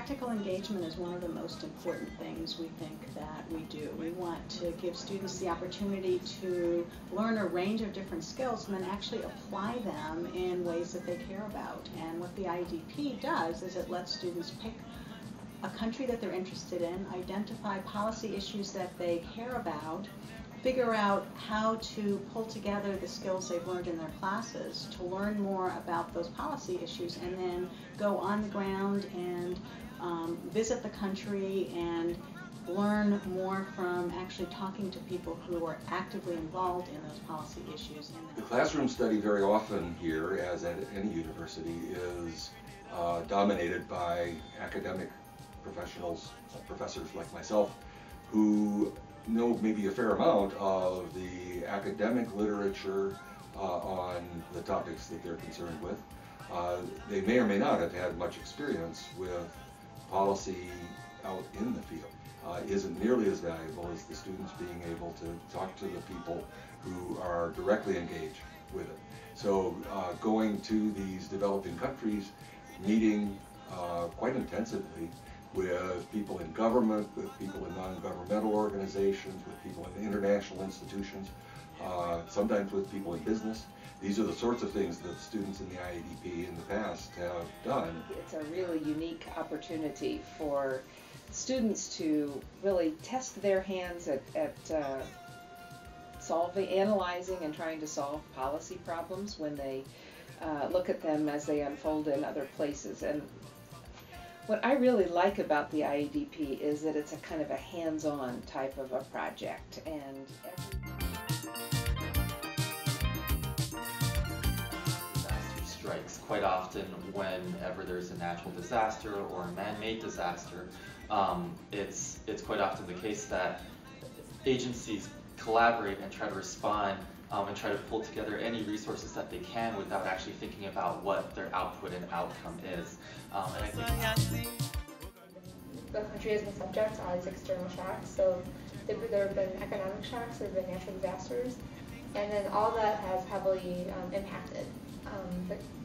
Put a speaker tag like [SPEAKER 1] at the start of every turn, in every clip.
[SPEAKER 1] Practical engagement is one of the most important things we think that we do. We want to give students the opportunity to learn a range of different skills and then actually apply them in ways that they care about. And what the IEDP does is it lets students pick a country that they're interested in, identify policy issues that they care about, figure out how to pull together the skills they've learned in their classes to learn more about those policy issues, and then go on the ground and visit the country and learn more from actually talking to people who are actively involved in those policy issues.
[SPEAKER 2] The classroom study very often here, as at any university, is dominated by academic professionals, professors like myself, who know maybe a fair amount of the academic literature on the topics that they're concerned with. They may or may not have had much experience with policy out in the field. Isn't nearly as valuable as the students being able to talk to the people who are directly engaged with it. So going to these developing countries, meeting quite intensively with people in government, with people in non-governmental organizations, with people in international institutions, sometimes with people in business. These are the sorts of things that students in the IEDP in the past have done.
[SPEAKER 3] It's a really unique opportunity for students to really test their hands at analyzing and trying to solve policy problems when they look at them as they unfold in other places. And what I really like about the IEDP is that it's a kind of a hands-on type of a project. And
[SPEAKER 4] disaster strikes quite often whenever there's a natural disaster or a man-made disaster. It's quite often the case that agencies collaborate and try to respond and try to pull together any resources that they can without actually thinking about what their output and outcome is. And I think
[SPEAKER 5] the country has been subject to all these external shocks. So there have been economic shocks, there have been natural disasters, and then all that has heavily impacted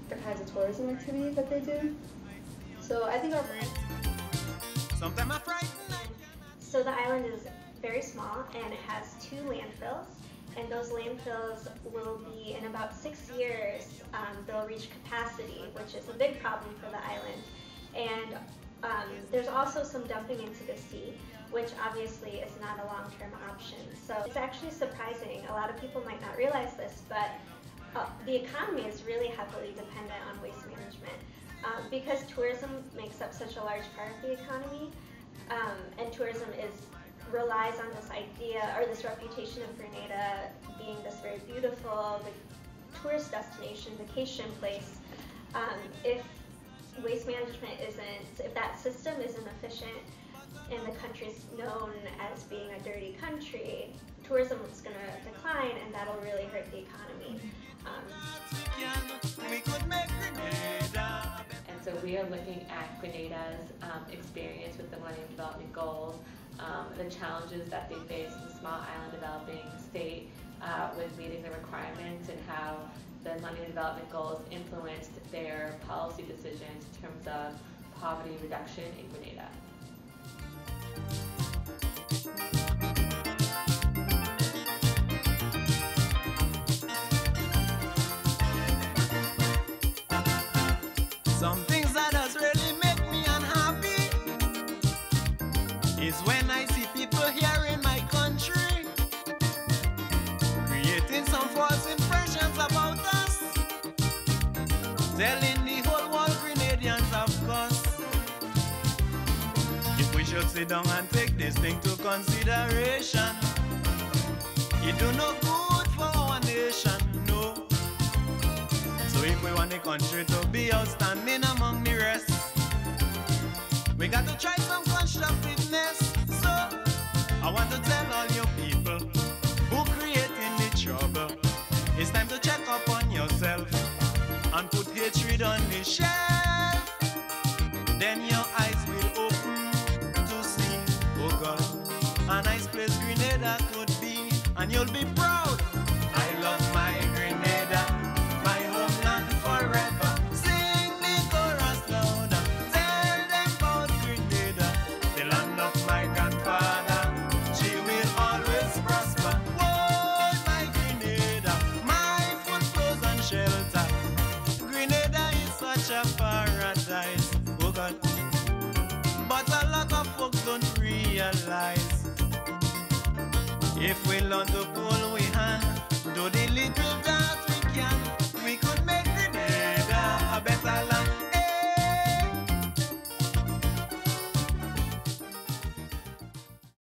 [SPEAKER 5] the kinds of tourism activity that they do. So I think
[SPEAKER 6] So the island is very small and it has 2 landfills. And those landfills will be, in about 6 years, they'll reach capacity, which is a big problem for the island. And there's also some dumping into the sea, which obviously is not a long-term option. So it's actually surprising. A lot of people might not realize this, but the economy is really heavily dependent on waste management. Because tourism makes up such a large part of the economy, and tourism relies on this idea or this reputation of Grenada being this very beautiful tourist destination, vacation place. If waste management if that system isn't efficient and the country's known as being a dirty country, tourism is going to decline and that'll really hurt the economy.
[SPEAKER 7] And so we are looking at Grenada's experience with the Millennium Development Goals, the challenges that they face as a small island developing state with meeting the requirements, and how the Millennium Development Goals influenced their policy decisions in terms of poverty reduction in Grenada.
[SPEAKER 8] Some things that does really make me unhappy is when I see people here in my country creating some false impressions about us, telling the whole world Grenadians of course. If we should sit down and take this thing to consideration, it do no good for our nation, no. So if we want the country to be outstanding among the rest, we got to try some constructiveness. So I want to tell all you people who creating the trouble, it's time to check up on yourself and put hatred on the shelf. Then your eyes will open to see, oh God, a nice place Grenada could be, and you'll be proud. I love my Grenada, my homeland forever. Sing the chorus louder, tell them about Grenada. a paradise, oh God. But a lot of folks don't realize, if we learn to pull we hand, do the little dance.